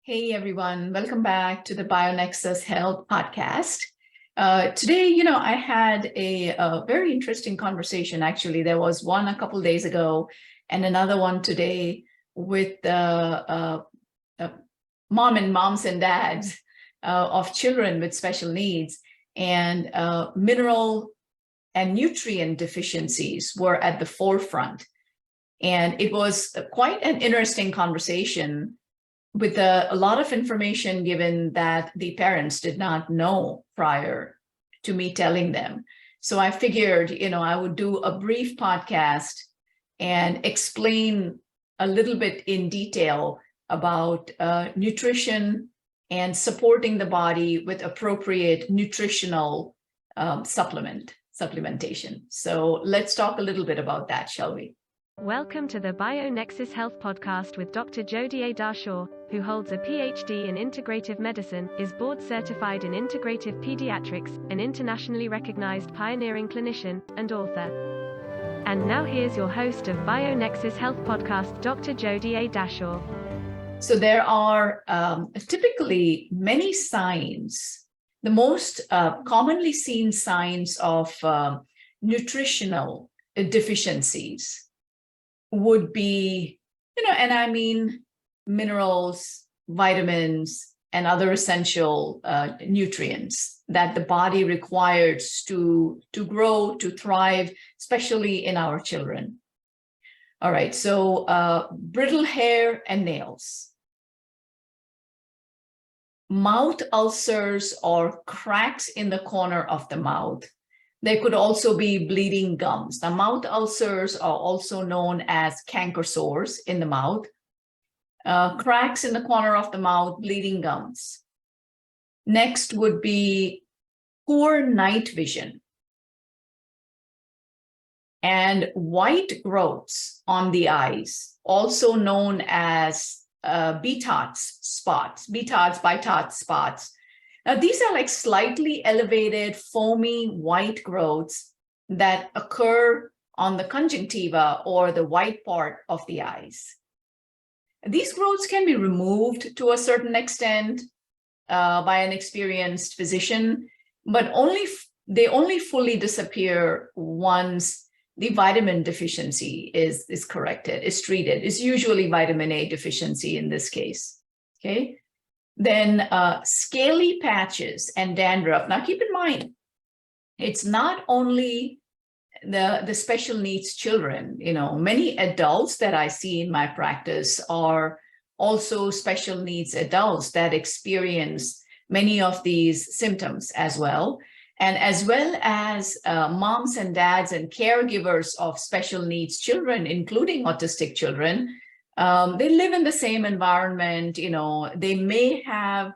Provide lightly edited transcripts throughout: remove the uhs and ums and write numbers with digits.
Hey everyone, welcome back to the BioNexus Health Podcast. Today, I had a very interesting conversation. Actually, there was one a couple days ago and another one today with moms and dads of children with special needs, and mineral and nutrient deficiencies were at the forefront. And it was quite an interesting conversation with a lot of information given that the parents did not know prior to me telling them. So I figured, I would do a brief podcast and explain a little bit in detail about nutrition and supporting the body with appropriate nutritional supplementation. So let's talk a little bit about that, shall we? Welcome to the BioNexus Health Podcast with Dr. Jodie A, Dashore, who holds a PhD in integrative medicine, is board certified in integrative pediatrics, an internationally recognized pioneering clinician, and author. And now here's your host of BioNexus Health Podcast, Dr. Jodie A, Dashore. So there are typically many signs. The most commonly seen signs of nutritional deficiencies would be, and I mean minerals, vitamins, and other essential nutrients that the body requires to grow, to thrive, especially in our children. All right, so brittle hair and nails, mouth ulcers or cracks in the corner of the mouth. There could also be bleeding gums. Now, mouth ulcers are also known as canker sores in the mouth. Cracks in the corner of the mouth, bleeding gums. Next would be poor night vision and white growths on the eyes, also known as Bitats spots. Now, these are like slightly elevated, foamy white growths that occur on the conjunctiva or the white part of the eyes. These growths can be removed to a certain extent by an experienced physician, but they only fully disappear once the vitamin deficiency is corrected, is treated. It's usually vitamin A deficiency in this case, okay? Then scaly patches and dandruff. Now, keep in mind, it's not only the special needs children. Many adults that I see in my practice are also special needs adults that experience many of these symptoms as well. And as well as moms and dads and caregivers of special needs children, including autistic children. They live in the same environment. They may have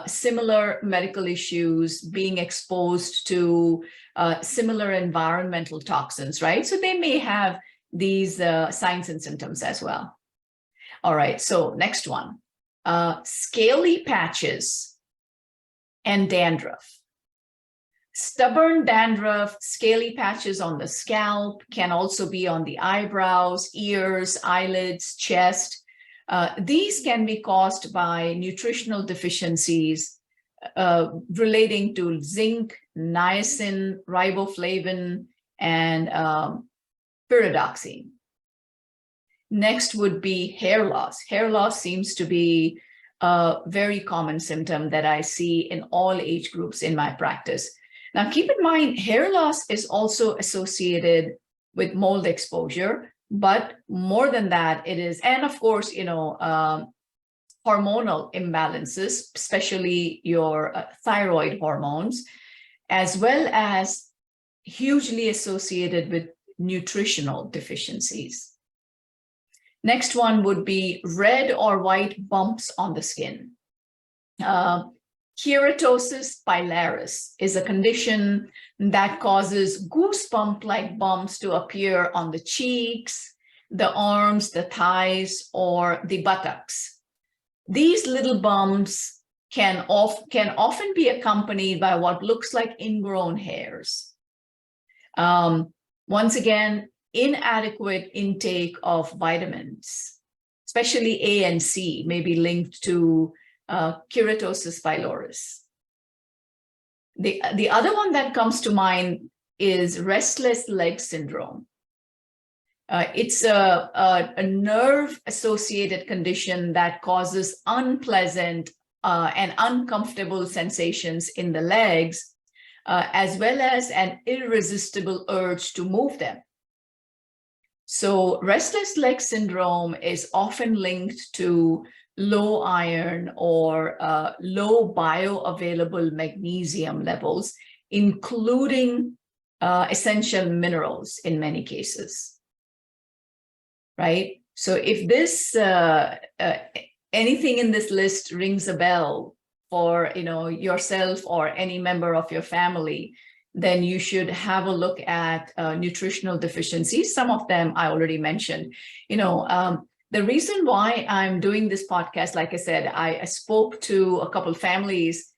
similar medical issues, being exposed to similar environmental toxins, right? So they may have these signs and symptoms as well. All right, so next one, scaly patches and dandruff. Stubborn dandruff, scaly patches on the scalp, can also be on the eyebrows, ears, eyelids, chest. These can be caused by nutritional deficiencies relating to zinc, niacin, riboflavin, and pyridoxine. Next would be hair loss. Hair loss seems to be a very common symptom that I see in all age groups in my practice. Now, keep in mind, hair loss is also associated with mold exposure, but more than that, it is, and of course, hormonal imbalances, especially your thyroid hormones, as well as hugely associated with nutritional deficiencies. Next one would be red or white bumps on the skin. Keratosis pilaris is a condition that causes goosebump-like bumps to appear on the cheeks, the arms, the thighs, or the buttocks. These little bumps can often be accompanied by what looks like ingrown hairs. Once again, inadequate intake of vitamins. especially A and C, may be linked to keratosis piloris. The other one that comes to mind is restless leg syndrome. It's a nerve-associated condition that causes unpleasant and uncomfortable sensations in the legs, as well as an irresistible urge to move them. So restless leg syndrome is often linked to low iron or low bioavailable magnesium levels, including essential minerals in many cases, right? So if this, anything in this list rings a bell for yourself or any member of your family, then you should have a look at nutritional deficiencies. Some of them I already mentioned. The reason why I'm doing this podcast, like I said, I spoke to a couple families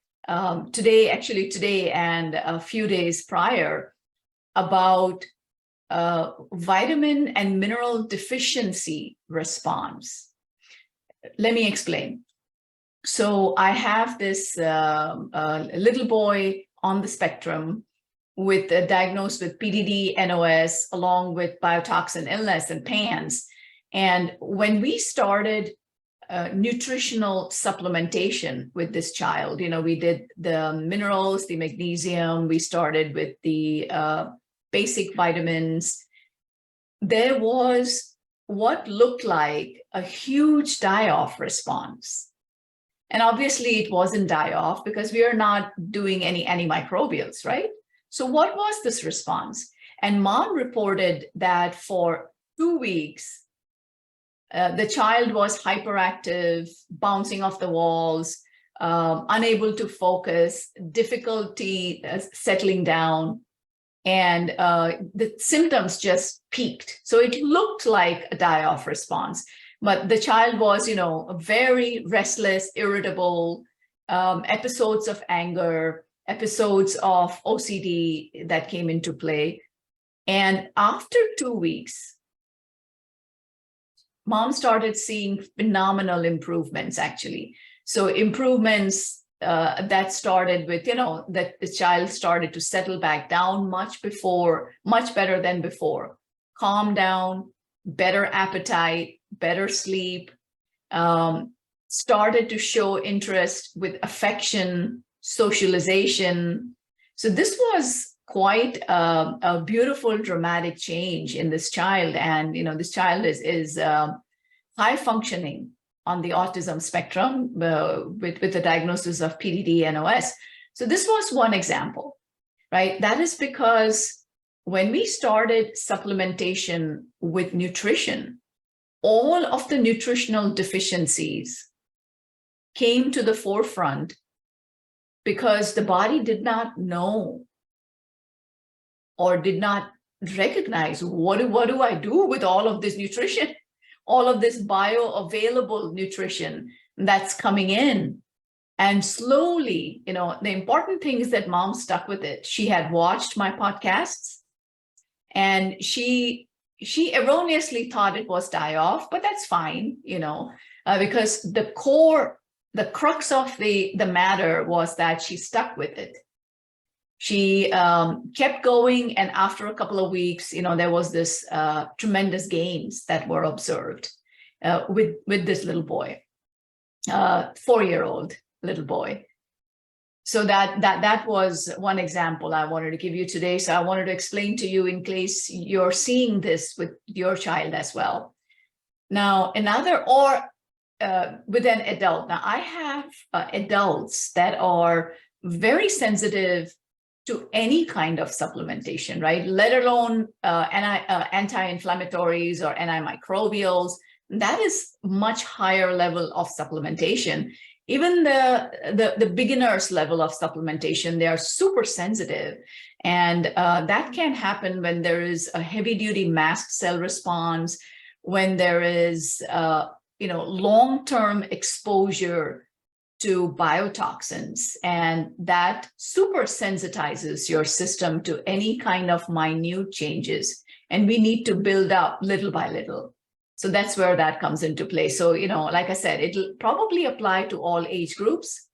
today and a few days prior about vitamin and mineral deficiency response. Let me explain. So I have this little boy on the spectrum diagnosed with PDD, NOS, along with biotoxin illness and PANS. And when we started nutritional supplementation with this child, we did the minerals, the magnesium, we started with the basic vitamins. There was what looked like a huge die-off response. And obviously it wasn't die-off because we are not doing any antimicrobials, right? So what was this response? And mom reported that for 2 weeks, the child was hyperactive, bouncing off the walls, unable to focus, difficulty settling down, and the symptoms just peaked. So it looked like a die-off response, but the child was, very restless, irritable, episodes of anger, episodes of OCD that came into play. And after 2 weeks, mom started seeing phenomenal improvements, actually. So improvements that started with, that the child started to settle back down much better than before, calm down, better appetite, better sleep, started to show interest with affection, socialization. So this was quite a beautiful, dramatic change in this child. And, this child is high functioning on the autism spectrum with the diagnosis of PDD and NOS. So this was one example, right? That is because when we started supplementation with nutrition, all of the nutritional deficiencies came to the forefront because the body did not know or did not recognize what do I do with all of this nutrition, all of this bioavailable nutrition that's coming in. And slowly, the important thing is that mom stuck with it. She had watched my podcasts and she erroneously thought it was die-off, but that's fine, because the crux of the matter was that she stuck with it. She kept going, and after a couple of weeks, there was this tremendous gains that were observed with this little boy, 4-year-old little boy. So that was one example I wanted to give you today. So I wanted to explain to you in case you're seeing this with your child as well. Now, with an adult. Now, I have adults that are very sensitive to any kind of supplementation, right? Let alone anti-inflammatories or antimicrobials. That is much higher level of supplementation. Even the beginner's level of supplementation, they are super sensitive. And that can happen when there is a heavy-duty mast cell response, when there is long-term exposure to biotoxins, and that super sensitizes your system to any kind of minute changes. And we need to build up little by little. So that's where that comes into play. So, like I said, it'll probably apply to all age groups.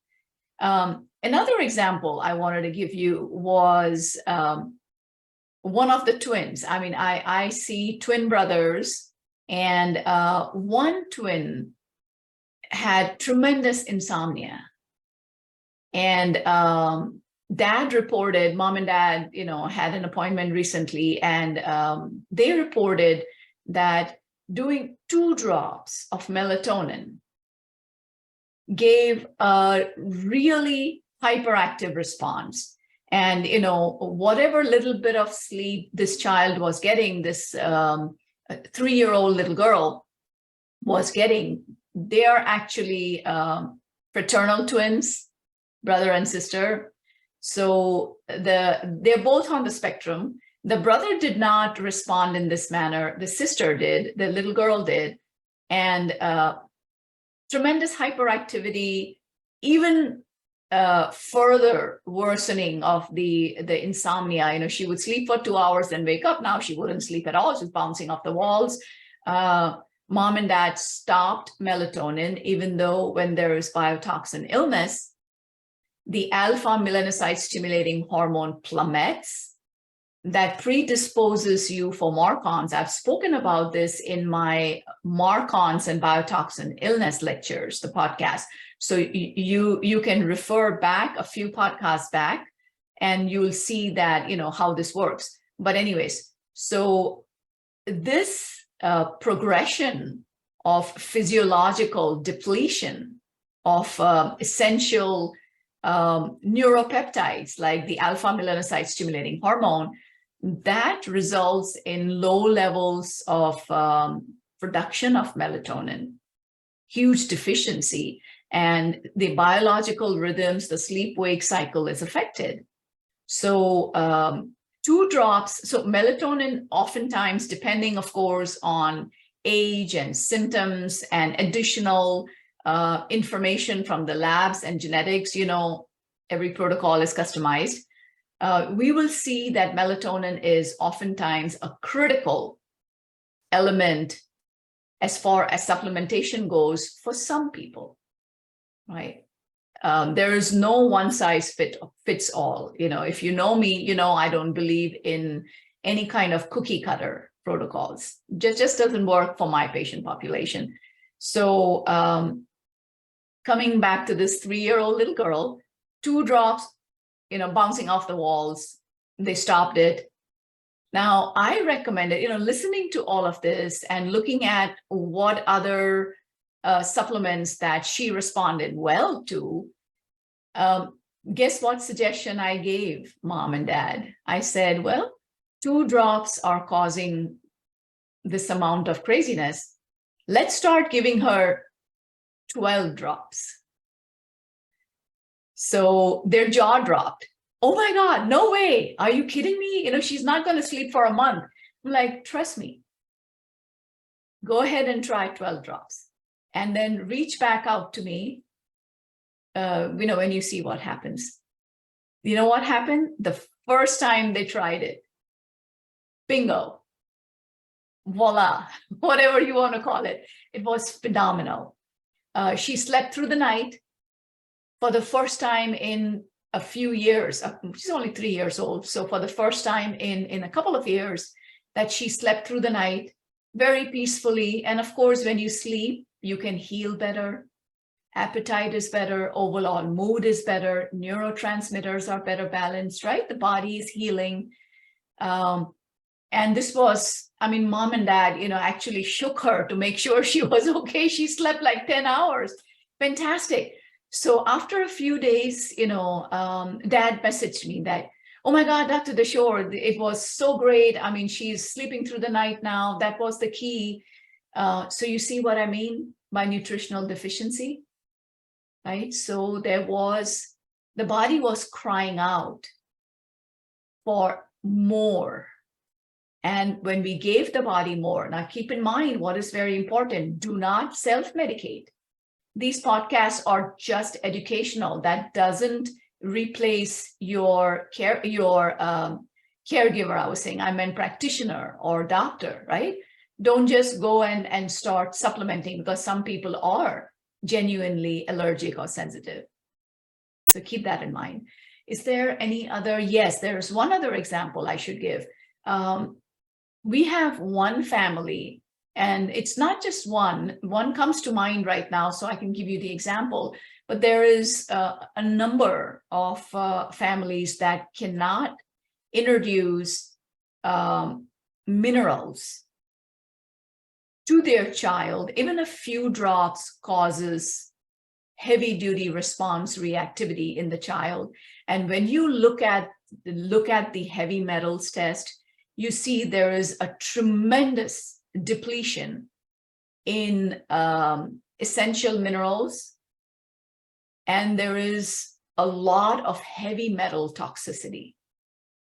Another example I wanted to give you was one of the twins. I mean, I see twin brothers, and one twin had tremendous insomnia. And dad reported, mom and dad, had an appointment recently, and they reported that doing 2 drops of melatonin gave a really hyperactive response. And, whatever little bit of sleep this child was getting, this 3-year-old little girl was getting, they are actually fraternal twins, brother and sister. So they're both on the spectrum. The brother did not respond in this manner. The sister did, the little girl did. And tremendous hyperactivity, even further worsening of the insomnia. She would sleep for 2 hours and wake up. Now she wouldn't sleep at all. She's bouncing off the walls. Mom and dad stopped melatonin, even though when there is biotoxin illness, the alpha melanocyte stimulating hormone plummets. That predisposes you for MARCONS. I've spoken about this in my MARCONS and biotoxin illness lectures, the podcast. So you can refer back a few podcasts back, and you'll see that, how this works. But anyways, so this progression of physiological depletion of essential neuropeptides like the alpha melanocyte stimulating hormone, that results in low levels of production of melatonin, huge deficiency, and the biological rhythms, the sleep-wake cycle is affected. So 2 drops, so melatonin oftentimes, depending of course on age and symptoms and additional information from the labs and genetics, every protocol is customized. We will see that melatonin is oftentimes a critical element as far as supplementation goes for some people, right? There is no one size fits all. If you know me, I don't believe in any kind of cookie cutter protocols. Just doesn't work for my patient population. So coming back to this 3-year-old little girl, 2 drops, bouncing off the walls, they stopped it. Now, I recommend it, listening to all of this and looking at what other supplements that she responded well to. Guess what suggestion I gave mom and dad? I said, well, 2 drops are causing this amount of craziness. Let's start giving her 12 drops. So their jaw dropped. Oh my God, no way. Are you kidding me? She's not going to sleep for a month. I'm like, trust me. Go ahead and try 12 drops. And then reach back out to me, when you see what happens. You know what happened? The first time they tried it, bingo, voila, whatever you want to call it. It was phenomenal. She slept through the night for the first time in a few years. She's only 3 years old. So for the first time in a couple of years that she slept through the night very peacefully. And of course, when you sleep, you can heal better. Appetite is better. Overall mood is better. Neurotransmitters are better balanced, right? The body is healing. And this was, mom and dad, actually shook her to make sure she was okay. She slept like 10 hours. Fantastic. So after a few days, dad messaged me that, oh my God, Dr. Dashore, it was so great. She's sleeping through the night now. That was the key. So you see what I mean by nutritional deficiency, right? So the body was crying out for more. And when we gave the body more, now keep in mind what is very important, do not self-medicate. These podcasts are just educational. That doesn't replace your caregiver. I was saying, I meant practitioner or doctor, right? Don't just go and start supplementing, because some people are genuinely allergic or sensitive. So keep that in mind. Is there any other? Yes, there's one other example I should give. We have one family, and it's not just one. One comes to mind right now, so I can give you the example. But there is a number of families that cannot introduce minerals to their child. Even a few drops causes heavy duty response reactivity in the child. And when you look at the heavy metals test, you see there is a tremendous depletion in essential minerals, and there is a lot of heavy metal toxicity.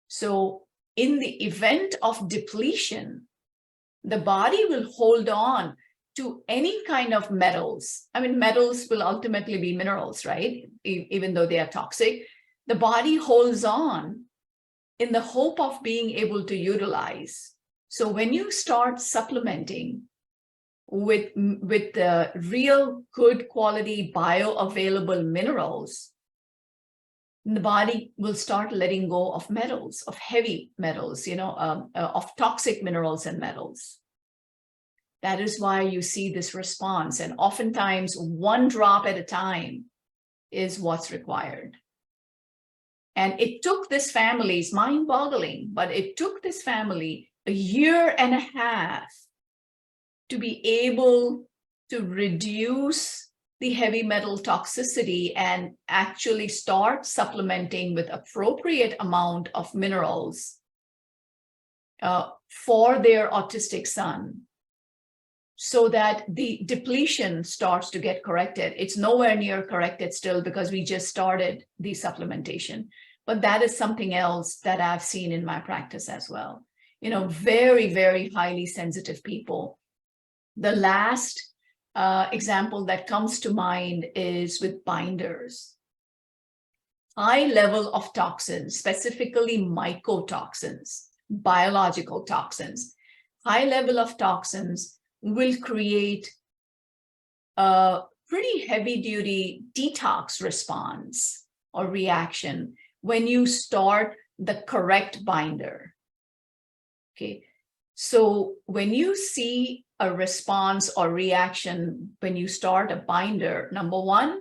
So in the event of depletion, the body will hold on to any kind of metals. I mean, metals will ultimately be minerals, right? Even though they are toxic, the body holds on in the hope of being able to utilize. So when you start supplementing with the real good quality bioavailable minerals, the body will start letting go of metals, of heavy metals, of toxic minerals and metals. That is why you see this response. And oftentimes, one drop at a time is what's required. And it took this family, it's mind-boggling, but it took this family a year and a half to be able to reduce the heavy metal toxicity and actually start supplementing with appropriate amount of minerals for their autistic son, so that the depletion starts to get corrected. It's nowhere near corrected still, because we just started the supplementation. But that is something else that I've seen in my practice as well. Very, very highly sensitive people. The last example that comes to mind is with binders. High level of toxins, specifically mycotoxins, biological toxins. High level of toxins will create a pretty heavy duty detox response or reaction when you start the correct binder. Okay, so when you see a response or reaction when you start a binder, number one,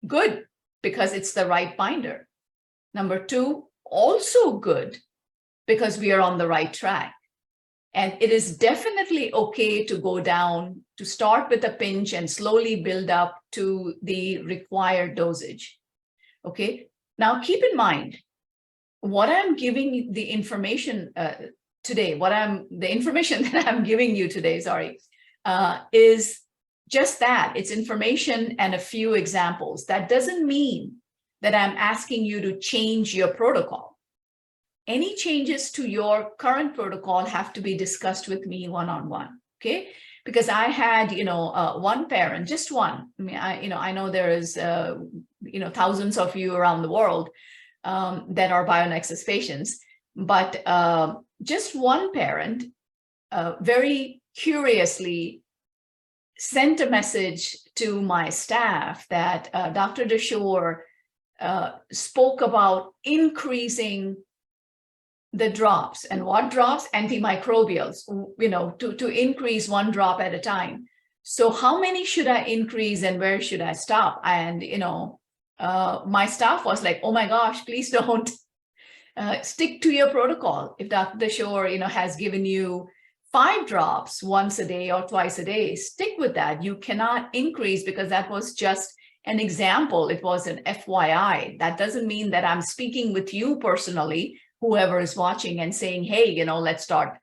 good, because it's the right binder. Number two, also good, because we are on the right track. And it is definitely okay to go down, to start with a pinch and slowly build up to the required dosage. Okay, now keep in mind, what I'm giving the information today, the information that I'm giving you today, is just that. It's information and a few examples. That doesn't mean that I'm asking you to change your protocol. Any changes to your current protocol have to be discussed with me one-on-one, okay? Because I had, one parent, just one. I mean, I know there is, thousands of you around the world that are BioNexus patients, but just one parent very curiously sent a message to my staff that Dr. Dashore spoke about increasing the drops. And what drops? Antimicrobials, to increase one drop at a time. So how many should I increase and where should I stop? And, my staff was like, oh my gosh, please don't. Stick to your protocol. If Dr. Dashore, has given you 5 drops once a day or twice a day, stick with that. You cannot increase, because that was just an example. It was an FYI. That doesn't mean that I'm speaking with you personally, whoever is watching, and saying, hey, let's start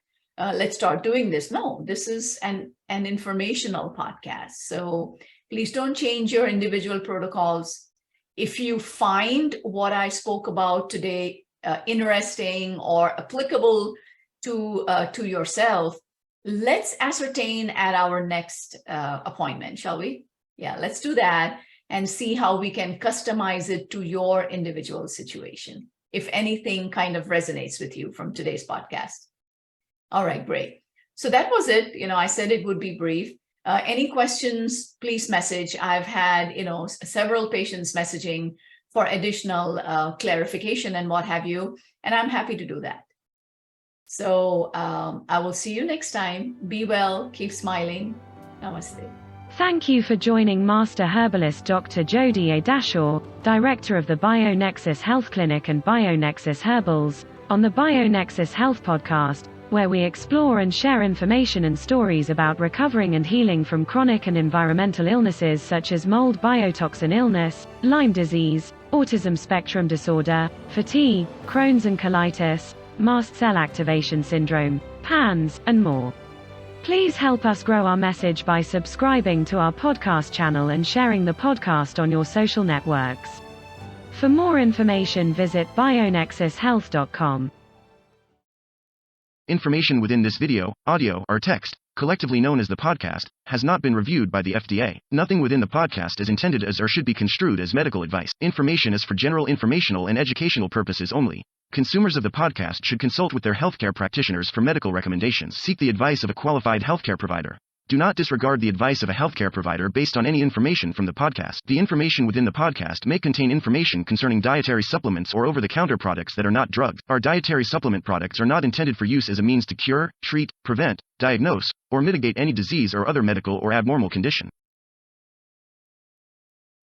doing this. No, this is an informational podcast. So please don't change your individual protocols. If you find what I spoke about today interesting or applicable to yourself, let's ascertain at our next appointment, shall we? Yeah, let's do that and see how we can customize it to your individual situation, if anything kind of resonates with you from today's podcast. All right, great. So that was it. I said it would be brief. Any questions, please message. I've had, several patients messaging for additional clarification and what have you, and I'm happy to do that. So I will see you next time. Be well, keep smiling. Namaste. Thank you for joining Master Herbalist Dr. Jodie A. Dashore, Director of the BioNexus Health Clinic and BioNexus Herbals, on the BioNexus Health Podcast, where we explore and share information and stories about recovering and healing from chronic and environmental illnesses such as mold biotoxin illness, Lyme disease, autism spectrum disorder, fatigue, Crohn's and colitis, mast cell activation syndrome, PANS, and more. Please help us grow our message by subscribing to our podcast channel and sharing the podcast on your social networks. For more information, visit bionexushealth.com. Information within this video, audio, or text, collectively known as the podcast, has not been reviewed by the FDA. Nothing within the podcast is intended as or should be construed as medical advice. Information is for general informational and educational purposes only. Consumers of the podcast should consult with their healthcare practitioners for medical recommendations. Seek the advice of a qualified healthcare provider. Do not disregard the advice of a healthcare provider based on any information from the podcast. The information within the podcast may contain information concerning dietary supplements or over-the-counter products that are not drugs. Our dietary supplement products are not intended for use as a means to cure, treat, prevent, diagnose, or mitigate any disease or other medical or abnormal condition.